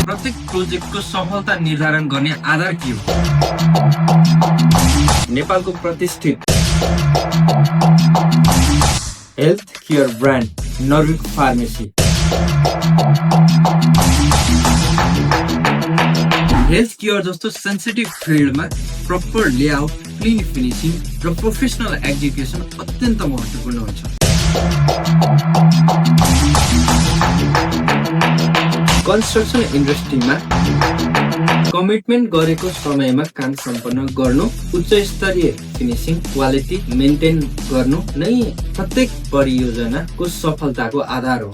प्रत्येक प्रोजेक्टको सफलता निर्धारण गर्ने आधार के हो? नेपालको प्रतिष्ठित health care brand Norvic pharmacy. Health care जस्तो सेन्सिटिभ फिल्डमा प्रपर लेआउट, क्लिन फिनिसिङ र प्रोफेसनल एक्जिक्युसन अत्यन्त महत्त्वपूर्ण हुन्छ। कन्स्ट्रक्सन इन्डस्ट्रीमा कमिटमेन्ट गरेको समयमा काम सम्पन्न गर्नु, उच्च स्तरीय फिनिसिङ क्वालिटी मेन्टेन गर्नु नै प्रत्येक परियोजनाको सफलताको आधार हो।